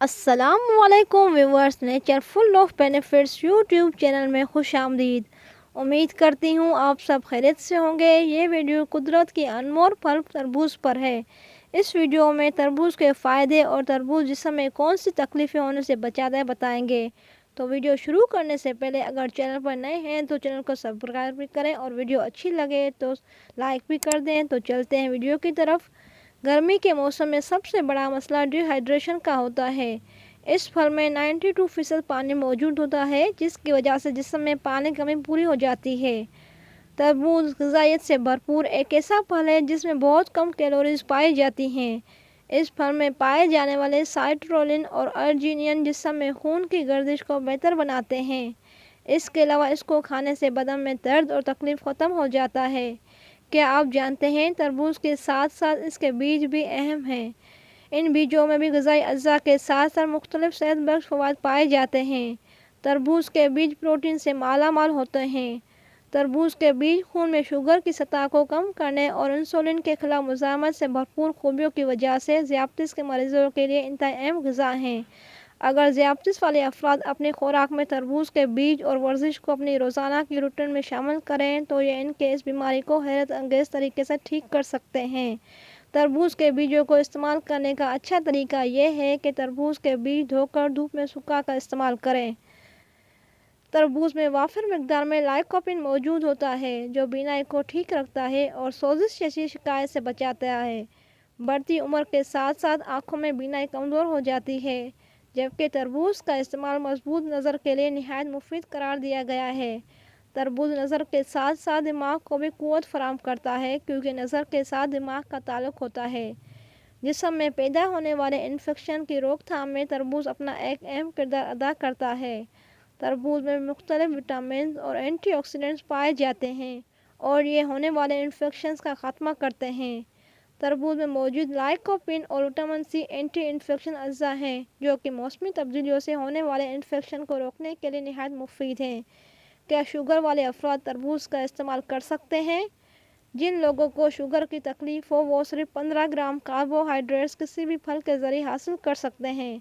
السلام علیکم viewers, Nature Full of Benefits YouTube channel میں خوش آمدید۔ امید کرتی ہوں آپ سب خیریت سے ہوں گے۔ یہ ویڈیو قدرت کی انمول پھل تربوز پر ہے۔ اس ویڈیو میں تربوز کے فائدے اور تربوز جسم میں کون سی تکلیفیں ہونے سے بچاتا ہے بتائیں گے۔ تو ویڈیو شروع کرنے سے پہلے اگر چینل پر نئے ہیں تو چینل کو سبسکرائب بھی کریں اور ویڈیو اچھی لگے تو لائک بھی کر دیں۔ تو چلتے ہیں ویڈیو کی طرف۔ گرمی کے موسم میں سب سے بڑا مسئلہ ڈی ہائیڈریشن کا ہوتا ہے۔ اس پھل میں 92% پانی موجود ہوتا ہے، جس کی وجہ سے جسم میں پانی کی کمی پوری ہو جاتی ہے۔ تربوز غذائیت سے بھرپور ایک ایسا پھل ہے جس میں بہت کم کیلوریز پائی جاتی ہیں۔ اس پھل میں پائے جانے والے سائٹرولین اور ارجینین جسم میں خون کی گردش کو بہتر بناتے ہیں۔ اس کے علاوہ اس کو کھانے سے بدن میں درد اور تکلیف ختم ہو جاتا ہے۔ کیا آپ جانتے ہیں تربوز کے ساتھ ساتھ اس کے بیج بھی اہم ہیں؟ ان بیجوں میں بھی غذائی اجزاء کے ساتھ ساتھ مختلف صحت بخش فوائد پائے جاتے ہیں۔ تربوز کے بیج پروٹین سے مالا مال ہوتے ہیں۔ تربوز کے بیج خون میں شوگر کی سطح کو کم کرنے اور انسولین کے خلاف مزاحمت سے بھرپور خوبیوں کی وجہ سے ذیابیطس کے مریضوں کے لیے انتہائی اہم غذا ہیں۔ اگر ذیابیطس والے افراد اپنی خوراک میں تربوز کے بیج اور ورزش کو اپنی روزانہ کی روٹین میں شامل کریں تو یہ ان کے اس بیماری کو حیرت انگیز طریقے سے ٹھیک کر سکتے ہیں۔ تربوز کے بیجوں کو استعمال کرنے کا اچھا طریقہ یہ ہے کہ تربوز کے بیج دھو کر دھوپ میں سکھا کر استعمال کریں۔ تربوز میں وافر مقدار میں لائکوپین موجود ہوتا ہے جو بینائی کو ٹھیک رکھتا ہے اور سوزش جیسی شکایت سے بچاتا ہے۔ بڑھتی عمر کے ساتھ ساتھ آنکھوں میں بینائی کمزور ہو جاتی ہے، جبکہ تربوز کا استعمال مضبوط نظر کے لیے نہایت مفید قرار دیا گیا ہے۔ تربوز نظر کے ساتھ ساتھ دماغ کو بھی قوت فراہم کرتا ہے کیونکہ نظر کے ساتھ دماغ کا تعلق ہوتا ہے۔ جسم میں پیدا ہونے والے انفیکشن کی روک تھام میں تربوز اپنا ایک اہم کردار ادا کرتا ہے۔ تربوز میں مختلف وٹامنز اور اینٹی آکسیڈنٹس پائے جاتے ہیں اور یہ ہونے والے انفیکشنز کا خاتمہ کرتے ہیں۔ تربوز میں موجود لائکوپین اور وٹامن سی اینٹی انفیکشن اجزاء ہیں جو کہ موسمی تبدیلیوں سے ہونے والے انفیکشن کو روکنے کے لیے نہایت مفید ہیں۔ کیا شوگر والے افراد تربوز کا استعمال کر سکتے ہیں؟ جن لوگوں کو شوگر کی تکلیف ہو وہ صرف 15 گرام کاربوہائیڈریٹس کسی بھی پھل کے ذریعے حاصل کر سکتے ہیں۔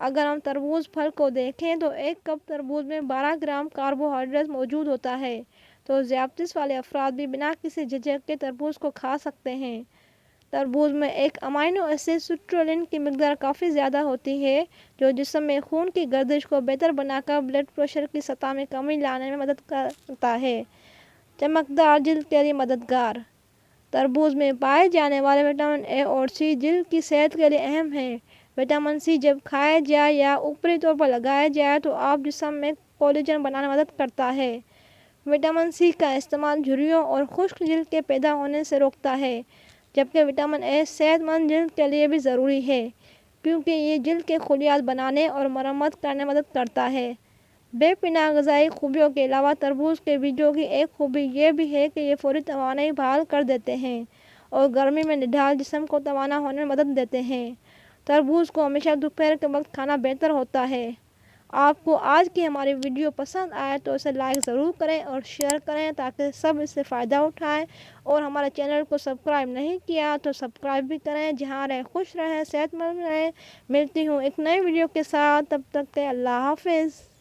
اگر ہم تربوز پھل کو دیکھیں تو ایک کپ تربوز میں 12 گرام کاربوہائیڈریٹ موجود ہوتا ہے، تو ذیابیطس والے افراد بھی بنا کسی جھجک کے تربوز کو کھا سکتے ہیں۔ تربوز میں ایک امائنو ایسڈ سائٹرولین کی مقدار کافی زیادہ ہوتی ہے جو جسم میں خون کی گردش کو بہتر بنا کر بلڈ پریشر کی سطح میں کمی لانے میں مدد کرتا ہے۔ چمکدار جلد کے لیے مددگار۔ تربوز میں پائے جانے والے وٹامن اے اور سی جلد کی صحت کے لیے اہم ہیں۔ وٹامن سی جب کھایا جائے یا اوپری طور پر لگایا جائے تو آپ جسم میں کولیجن بنانے میں مدد کرتا ہے۔ وٹامن سی کا استعمال جھریوں اور خشک جلد کے پیدا ہونے سے روکتا ہے، جبکہ وٹامن اے صحت مند جلد کے لیے بھی ضروری ہے کیونکہ یہ جلد کے خلیات بنانے اور مرمت کرنے میں مدد کرتا ہے۔ بے پناہ غذائی خوبیوں کے علاوہ تربوز کے بیجوں کی ایک خوبی یہ بھی ہے کہ یہ فوری توانائی بحال کر دیتے ہیں اور گرمی میں نڈھال جسم کو توانا ہونے میں مدد دیتے ہیں۔ تربوز کو ہمیشہ دوپہر کے وقت کھانا بہتر ہوتا ہے۔ آپ کو آج کی ہماری ویڈیو پسند آئے تو اسے لائک ضرور کریں اور شیئر کریں تاکہ سب اس سے فائدہ اٹھائیں، اور ہمارے چینل کو سبسکرائب نہیں کیا تو سبسکرائب بھی کریں۔ جہاں رہیں خوش رہیں، صحت مند رہیں۔ ملتی ہوں ایک نئی ویڈیو کے ساتھ، تب تک کے اللہ حافظ۔